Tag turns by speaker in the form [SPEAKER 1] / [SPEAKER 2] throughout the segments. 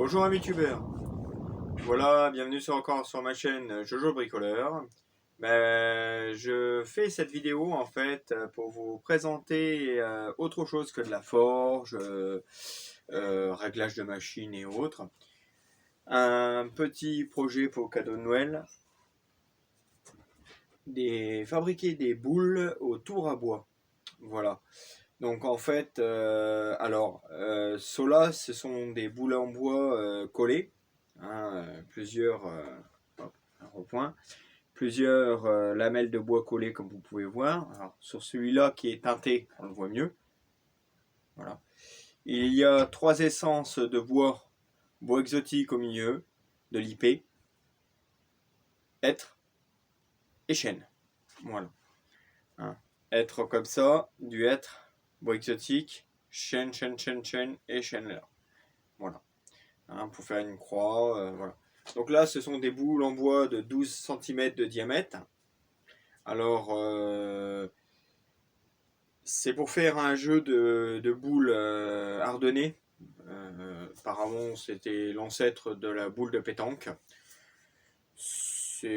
[SPEAKER 1] Bonjour amis tubeurs, voilà, bienvenue encore sur ma chaîne Jojo Bricoleur. Je fais cette vidéo en fait pour vous présenter autre chose que de la forge, réglage de machines et autres. Un petit projet pour cadeau de Noël, fabriquer des boules au tour à bois. Voilà. Donc en fait, ceux-là, ce sont des boules en bois collées, hein, plusieurs hop, un repoint, plusieurs lamelles de bois collées comme vous pouvez voir. Alors, sur celui-là qui est teinté, on le voit mieux. Voilà. Il y a 3 essences de bois, bois exotique au milieu, de l'IP, hêtre et chêne. Voilà. Hein. Hêtre comme ça, du hêtre, bois exotique, chêne et chêne là. Voilà. Hein, pour faire une croix. Voilà. Donc là, ce sont des boules en bois de 12 cm de diamètre. Alors, c'est pour faire un jeu de boules ardennais. Apparemment, c'était l'ancêtre de la boule de pétanque.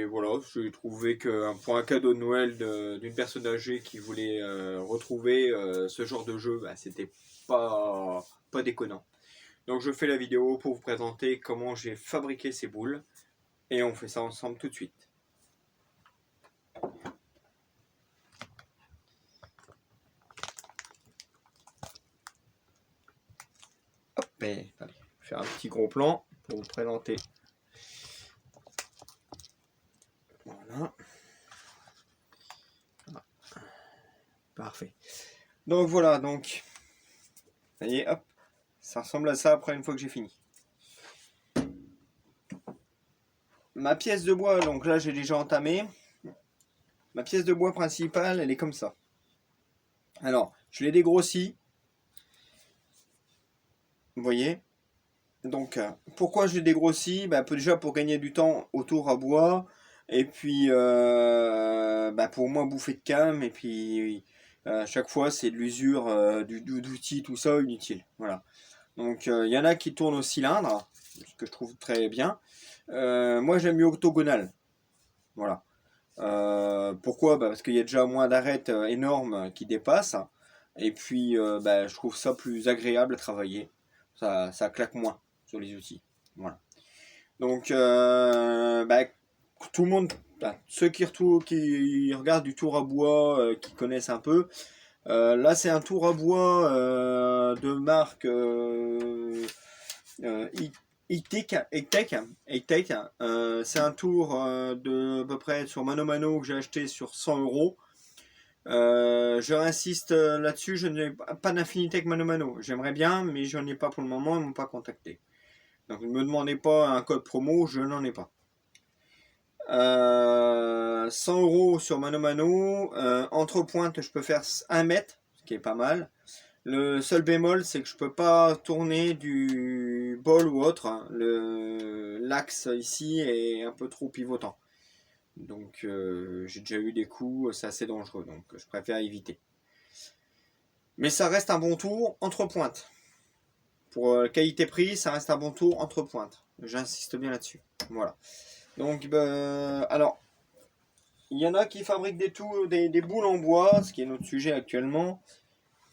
[SPEAKER 1] Voilà, j'ai trouvé pour un cadeau de Noël d'une personne âgée qui voulait retrouver ce genre de jeu, c'était pas déconnant. Donc je fais la vidéo pour vous présenter comment j'ai fabriqué ces boules et on fait ça ensemble tout de suite. Hop, allez, faire un petit gros plan pour vous présenter. Voilà. Parfait. Donc voilà, donc ça y est, hop, ça ressemble à ça après une fois que j'ai fini. Ma pièce de bois, donc là j'ai déjà entamé. Ma pièce de bois principale, elle est comme ça. Alors, je l'ai dégrossie. Vous voyez. Donc, pourquoi je l'ai dégrossi? Déjà pour gagner du temps autour à bois. Et puis, pour moins bouffer de cam. Et puis, chaque fois, c'est de l'usure, d'outils, tout ça, inutile. Voilà. Donc, il y en a qui tournent au cylindre, ce que je trouve très bien. Moi, j'aime mieux octogonal. Voilà. Pourquoi? Parce qu'il y a déjà moins d'arêtes énormes qui dépassent. Et puis, je trouve ça plus agréable à travailler. Ça claque moins sur les outils. Voilà. Donc, tout le monde, ceux qui regardent du tour à bois, qui connaissent un peu, là c'est un tour à bois de marque E-Tech. C'est un tour de à peu près sur Mano Mano que j'ai acheté sur 100 euros. Je réinsiste là-dessus, je n'ai pas d'affinité avec Mano Mano. J'aimerais bien, mais je n'en ai pas pour le moment, ils ne m'ont pas contacté. Donc ne me demandez pas un code promo, je n'en ai pas. 100 euros sur Mano Mano. Entre pointes, je peux faire 1 mètre, ce qui est pas mal. Le seul bémol, c'est que je peux pas tourner du bol ou autre. L'axe ici est un peu trop pivotant. Donc j'ai déjà eu des coups, c'est assez dangereux, donc je préfère éviter. Mais ça reste un bon tour entre pointes. Pour qualité-prix, ça reste un bon tour entre pointes. J'insiste bien là-dessus. Voilà. Donc, alors, il y en a qui fabriquent des boules en bois, ce qui est notre sujet actuellement,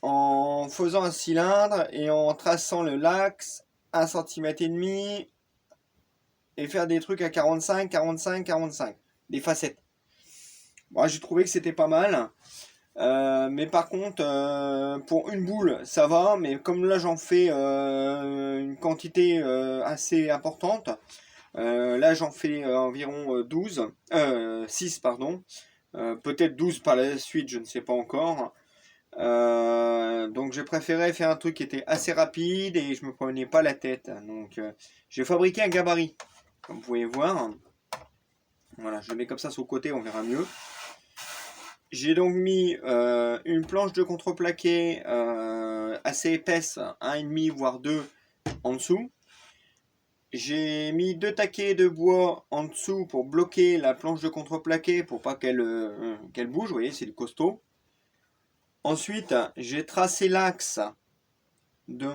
[SPEAKER 1] en faisant un cylindre et en traçant l'axe 1,5 cm et faire des trucs à 45, 45, 45, des facettes. Moi, j'ai trouvé que c'était pas mal. Mais par contre, pour une boule, ça va. Mais comme là, j'en fais une quantité assez importante. Là, j'en fais environ 6, pardon. Peut-être 12 par la suite, je ne sais pas encore. Donc, j'ai préféré faire un truc qui était assez rapide et je me prenais pas la tête. Donc, j'ai fabriqué un gabarit, comme vous pouvez voir. Voilà, je le mets comme ça sur le côté, on verra mieux. J'ai donc mis une planche de contreplaqué assez épaisse, 1,5 voire 2 en dessous. J'ai mis 2 taquets de bois en dessous pour bloquer la planche de contreplaqué pour pas qu'elle bouge. Vous voyez, c'est du costaud. Ensuite, j'ai tracé l'axe de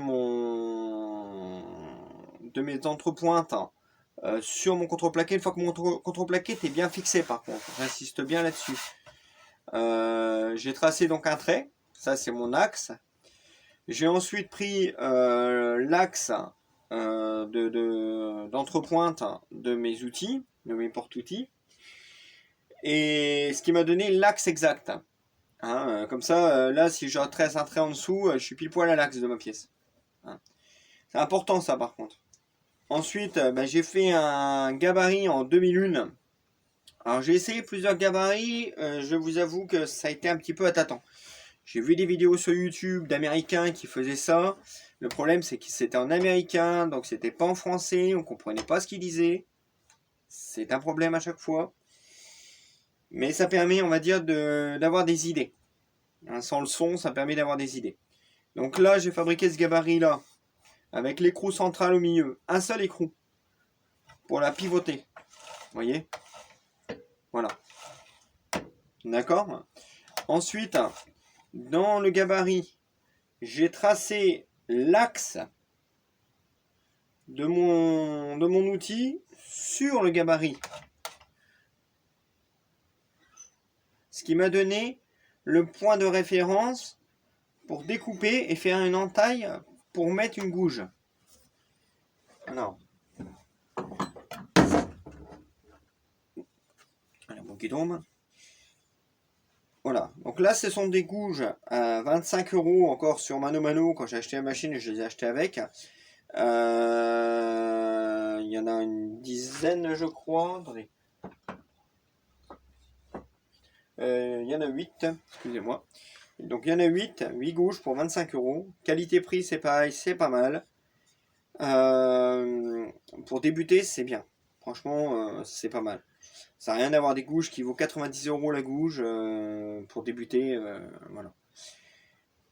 [SPEAKER 1] de mes entrepointes sur mon contreplaqué. Une fois que mon contreplaqué est bien fixé, par contre, j'insiste bien là-dessus. J'ai tracé donc un trait, ça c'est mon axe. J'ai ensuite pris l'axe d'entrepointe de mes outils, de mes porte-outils, et ce qui m'a donné l'axe exact. Hein, comme ça, là, si je trace un trait en dessous, je suis pile poil à l'axe de ma pièce. Hein. C'est important ça par contre. Ensuite, j'ai fait un gabarit en 2001. Alors j'ai essayé plusieurs gabarits, je vous avoue que ça a été un petit peu à tâtons. J'ai vu des vidéos sur YouTube d'Américains qui faisaient ça. Le problème c'est que c'était en américain, donc c'était pas en français, on comprenait pas ce qu'ils disaient. C'est un problème à chaque fois. Mais ça permet, on va dire, d'avoir des idées. Hein, sans le son, ça permet d'avoir des idées. Donc là, j'ai fabriqué ce gabarit-là, avec l'écrou central au milieu. Un seul écrou, pour la pivoter. Vous voyez? Voilà. D'accord? Ensuite, dans le gabarit, j'ai tracé l'axe de mon outil sur le gabarit. Ce qui m'a donné le point de référence pour découper et faire une entaille pour mettre une gouge. Alors, bon qui tombe. Voilà, donc là ce sont des gouges à 25 € encore sur Mano Mano. Quand j'ai acheté la machine, je les ai achetées avec. Il y en a une dizaine, je crois. Attendez. Il y en a 8, excusez-moi. Donc il y en a 8 gouges pour 25 €. Qualité-prix, c'est pareil, c'est pas mal. Pour débuter, c'est bien. Franchement, c'est pas mal. Ça n'a rien d'avoir des gouges qui vaut 90 € la gouge pour débuter. Voilà.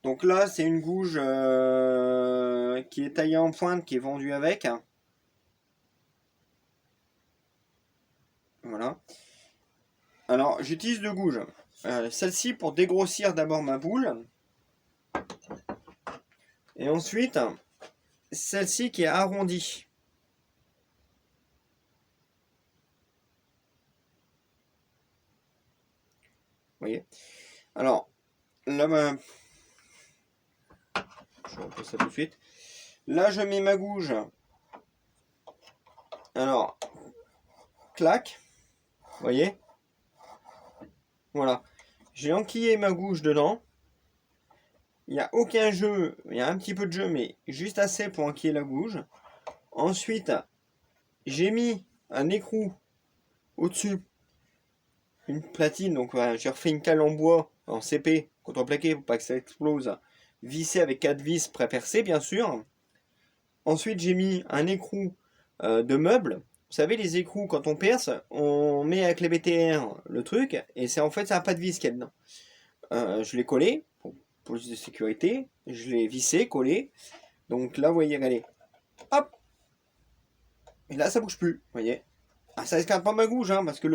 [SPEAKER 1] Donc là, c'est une gouge qui est taillée en pointe, qui est vendue avec. Voilà. Alors, j'utilise deux gouges. Celle-ci pour dégrossir d'abord ma boule. Et ensuite, celle-ci qui est arrondie. Vous voyez? Alors, là, je repose ça tout de suite. Là, je mets ma gouge. Alors, clac. Vous voyez? Voilà. J'ai enquillé ma gouge dedans. Il n'y a aucun jeu. Il y a un petit peu de jeu, mais juste assez pour enquiller la gouge. Ensuite, j'ai mis un écrou au-dessus. Une platine. Donc, voilà, j'ai refait une cale en bois, en CP, contreplaqué pour pas que ça explose. Vissé avec 4 vis pré-percées, bien sûr. Ensuite, j'ai mis un écrou de meuble. Vous savez, les écrous, quand on perce, on met avec les BTR le truc, et c'est en fait, ça n'a pas de vis qu'il y a dedans. Je l'ai collé, pour plus de sécurité. Je l'ai vissé, collé. Donc là, vous voyez, regardez. Hop! Et là, ça bouge plus, vous voyez. Ah, ça escarte pas ma gouge, hein, parce que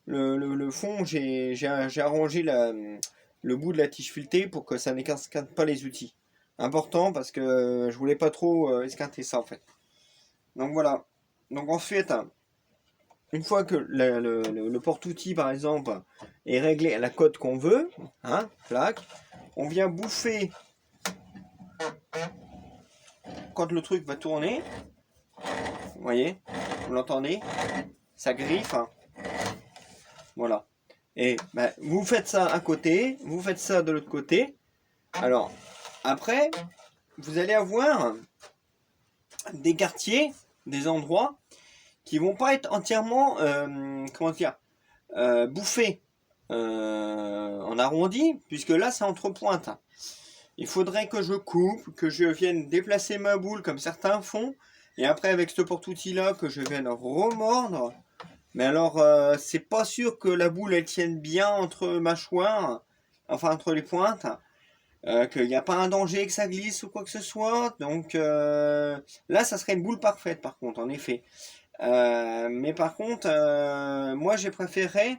[SPEAKER 1] le fond, j'ai arrangé le bout de la tige filetée pour que ça n'escarte pas les outils. Important, parce que je voulais pas trop escarter ça, en fait. Donc voilà. Donc ensuite, une fois que le porte-outil, par exemple, est réglé à la cote qu'on veut, hein, clac, on vient bouffer quand le truc va tourner. Vous voyez, vous l'entendez, ça griffe. Hein. Voilà. Et vous faites ça à côté, vous faites ça de l'autre côté. Alors, après, vous allez avoir des quartiers, des endroits qui vont pas être entièrement, comment dire, bouffés en arrondi, puisque là c'est entre pointes. Il faudrait que je coupe, que je vienne déplacer ma boule comme certains font, et après avec ce porte-outil là que je vienne remordre. Mais alors c'est pas sûr que la boule elle tienne bien entre mâchoires, enfin entre les pointes, qu'il n'y a pas un danger que ça glisse ou quoi que ce soit. Donc là ça serait une boule parfaite par contre, en effet. Mais par contre, moi j'ai préféré,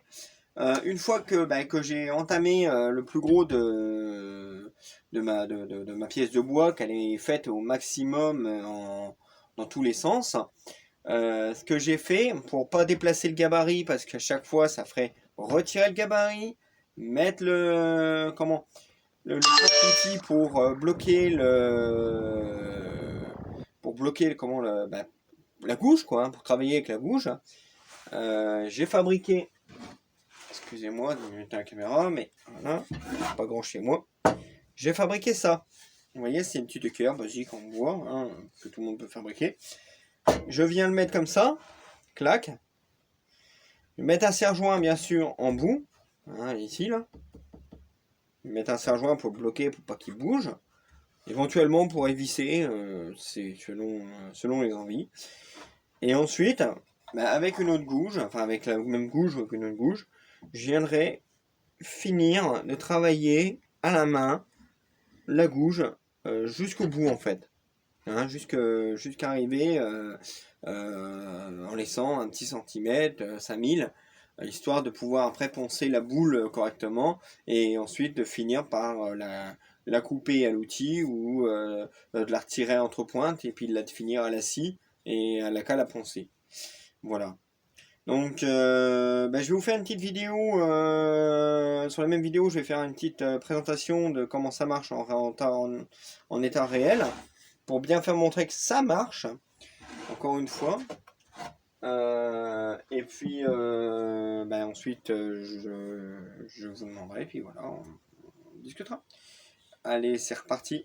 [SPEAKER 1] une fois que j'ai entamé le plus gros de ma pièce de bois, qu'elle est faite au maximum dans tous les sens. Ce que j'ai fait pour pas déplacer le gabarit, parce qu'à chaque fois ça ferait retirer le gabarit, mettre le porte-outil pour bloquer la gouge, quoi, hein, pour travailler avec la gouge. J'ai fabriqué, excusez-moi de mettre la caméra, mais voilà, pas grand chez moi. J'ai fabriqué ça. Vous voyez, c'est une petite équerre basique en bois, hein, que tout le monde peut fabriquer. Je viens le mettre comme ça, clac. Je vais mettre un serre-joint bien sûr en bout, hein, ici là. Je vais mettre un serre-joint pour bloquer, pour pas qu'il bouge. Éventuellement pour visser, c'est selon les envies. Et ensuite, avec une autre gouge, enfin avec la même gouge ou une autre gouge, je viendrai finir de travailler à la main la gouge jusqu'au bout en fait. Hein, jusqu'à arriver en laissant un petit centimètre, 5000, histoire de pouvoir après poncer la boule correctement et ensuite de finir par la couper à l'outil ou de la retirer entre pointes et puis de la finir à la scie et à la cale à poncer. Voilà. Donc je vais vous faire une petite vidéo, sur la même vidéo je vais faire une petite présentation de comment ça marche en état réel, pour bien faire montrer que ça marche, encore une fois. Et puis ensuite je vous demanderai, et puis voilà, on discutera. Allez, c'est reparti.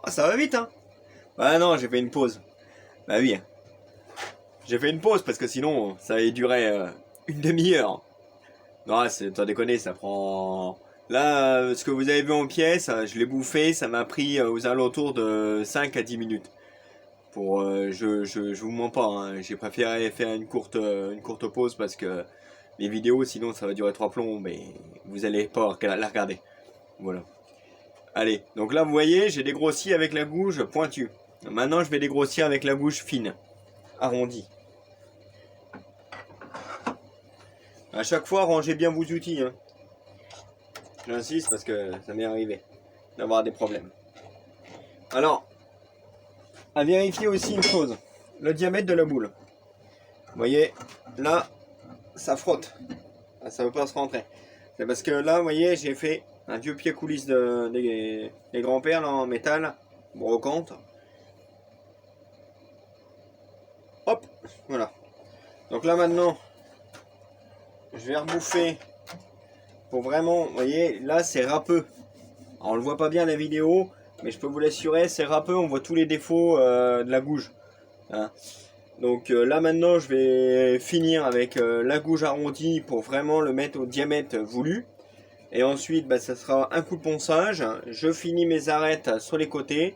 [SPEAKER 1] Ah, ça va vite, hein. Bah non, j'ai fait une pause. Bah oui. J'ai fait une pause parce que sinon, ça allait durer une demi-heure. Non, c'est pas déconner, ça prend... Là, ce que vous avez vu en pièces, je l'ai bouffé, ça m'a pris aux alentours de 5 à 10 minutes. Pour, je vous mens pas, hein. J'ai préféré faire une courte pause parce que les vidéos, sinon ça va durer 3 plombs, mais vous allez pas la regarder. Voilà. Allez, donc là vous voyez, j'ai dégrossi avec la gouge pointue. Maintenant je vais dégrossir avec la gouge fine, arrondie. À chaque fois, rangez bien vos outils, hein. J'insiste parce que ça m'est arrivé d'avoir des problèmes. Alors, à vérifier aussi une chose, le diamètre de la boule. Vous voyez, là, ça frotte. Ça ne veut pas se rentrer. C'est parce que là, vous voyez, j'ai fait un vieux pied coulisse des grands-pères là, en métal, brocante. Hop, voilà. Donc là maintenant, je vais rebouffer pour vraiment, vous voyez, là c'est râpeux. Alors, on le voit pas bien la vidéo, mais je peux vous l'assurer, c'est râpeux, on voit tous les défauts de la gouge. Hein. Donc là maintenant je vais finir avec la gouge arrondie pour vraiment le mettre au diamètre voulu. Et ensuite bah, ça sera un coup de ponçage, je finis mes arêtes sur les côtés.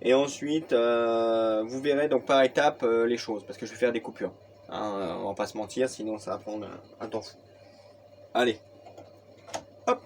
[SPEAKER 1] Et ensuite vous verrez donc par étapes les choses, parce que je vais faire des coupures. Hein, on va pas se mentir, sinon ça va prendre un temps fou. Allez. Hop.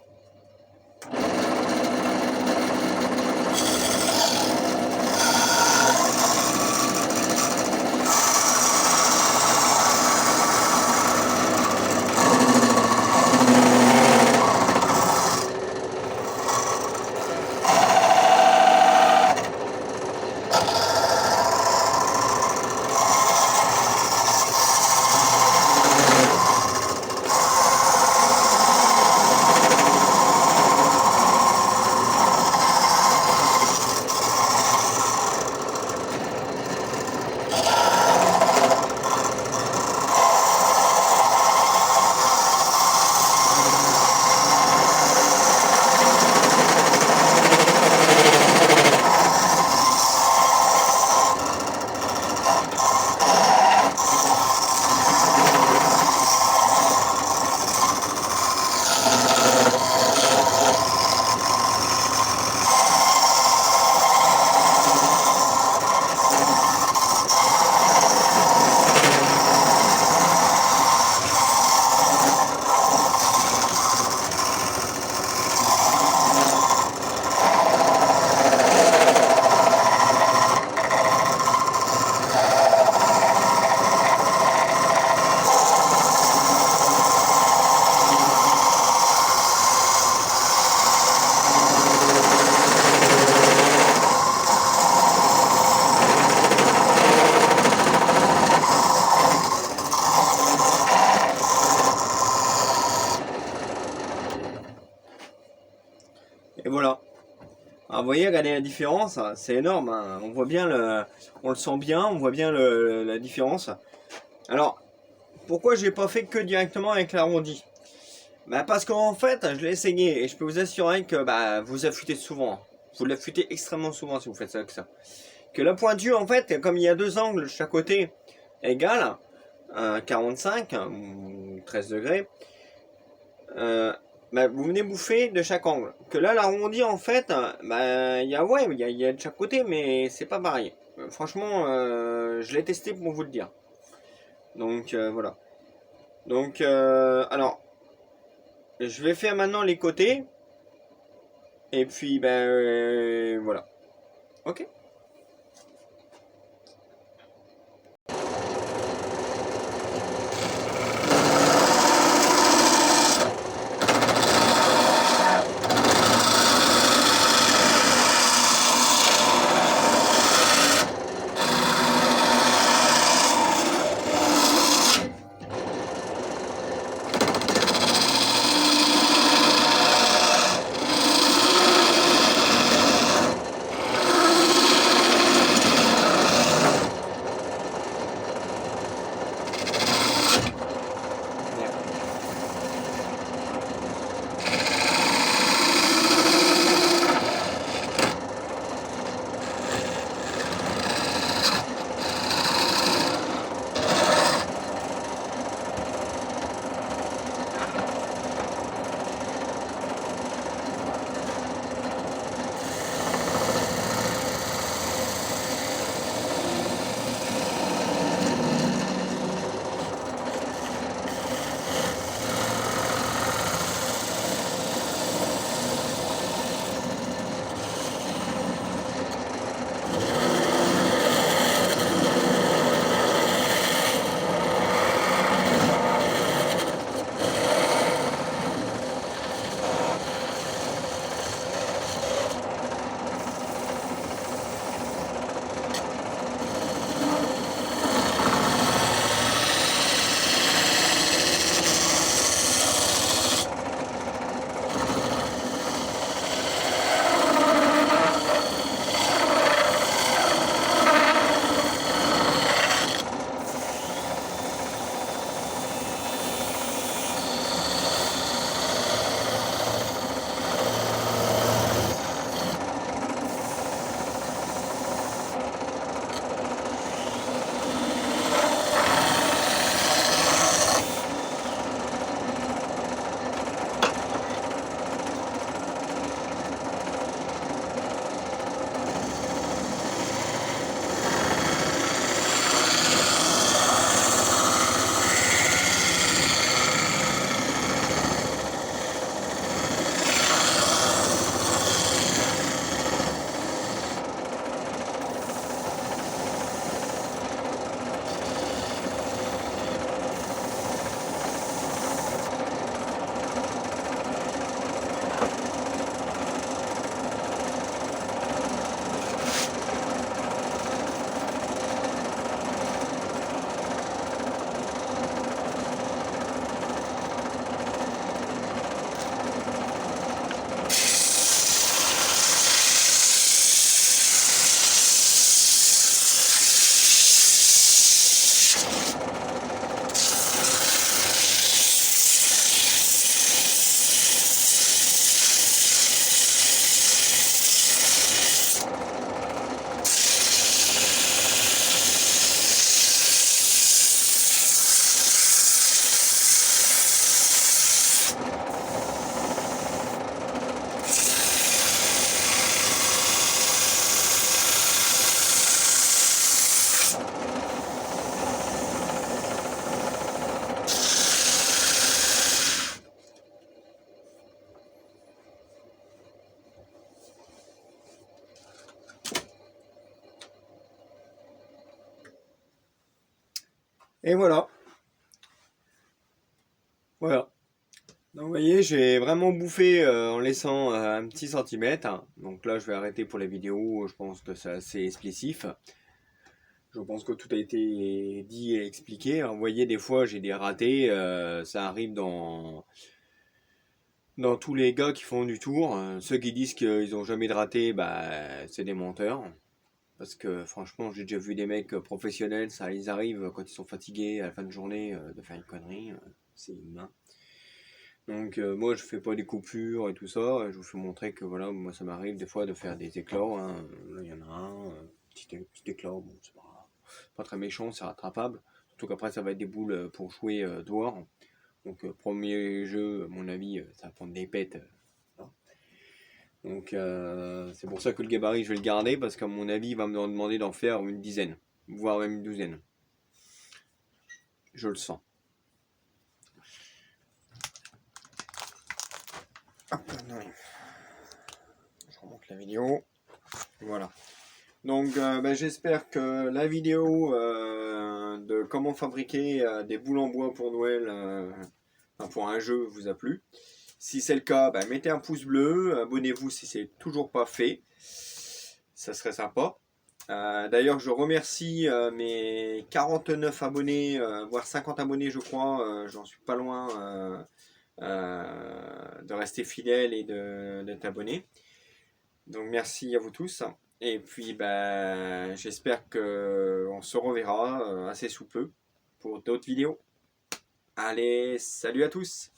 [SPEAKER 1] Et voilà. Alors vous voyez, regardez la différence, c'est énorme. Hein. On voit bien on le sent bien, on voit bien la différence. Alors, pourquoi j'ai pas fait que directement avec l'arrondi? Bah parce qu'en fait, je l'ai essayé et je peux vous assurer que bah, vous affûtez souvent. Vous l'affûtez extrêmement souvent si vous faites ça avec ça. Que la pointure, en fait, comme il y a deux angles de chaque côté égales, 45 ou 13 degrés, bah, vous venez bouffer de chaque angle. Que là, l'arrondi, en fait, bah, il y a de chaque côté, mais c'est pas pareil. Franchement, je l'ai testé pour vous le dire. Donc, voilà. Donc, alors, je vais faire maintenant les côtés. Et puis, ben, voilà. Ok. Et voilà. Voilà. Donc vous voyez, j'ai vraiment bouffé en laissant un petit centimètre. Donc là, je vais arrêter pour les vidéos. Je pense que c'est assez explicite. Je pense que tout a été dit et expliqué. Alors, vous voyez, des fois, j'ai des ratés. Ça arrive dans tous les gars qui font du tour. Ceux qui disent qu'ils n'ont jamais de raté, bah, c'est des menteurs. Parce que franchement, j'ai déjà vu des mecs professionnels, ça ils arrive quand ils sont fatigués à la fin de journée de faire une connerie. C'est humain. Donc moi je fais pas des coupures et tout ça, je vous fais montrer que voilà, moi ça m'arrive des fois de faire des éclats, hein. Là il y en a un, petit éclat, bon c'est pas très méchant, c'est rattrapable. Surtout qu'après ça va être des boules pour jouer dehors. Donc premier jeu, à mon avis, ça va prendre des pètes. Hein. Donc c'est pour ça que le gabarit je vais le garder, parce qu'à mon avis il va me demander d'en faire une dizaine, voire même une douzaine. Je le sens. Hop, je remonte la vidéo. Voilà. Donc j'espère que la vidéo de comment fabriquer des boules en bois pour Noël, pour un jeu, vous a plu. Si c'est le cas, mettez un pouce bleu, abonnez-vous si c'est toujours pas fait. Ça serait sympa. D'ailleurs, je remercie mes 49 abonnés, voire 50 abonnés, je crois. J'en suis pas loin de rester fidèle et d'être abonné. Donc, merci à vous tous. Et puis, j'espère qu'on se reverra assez sous peu pour d'autres vidéos. Allez, salut à tous!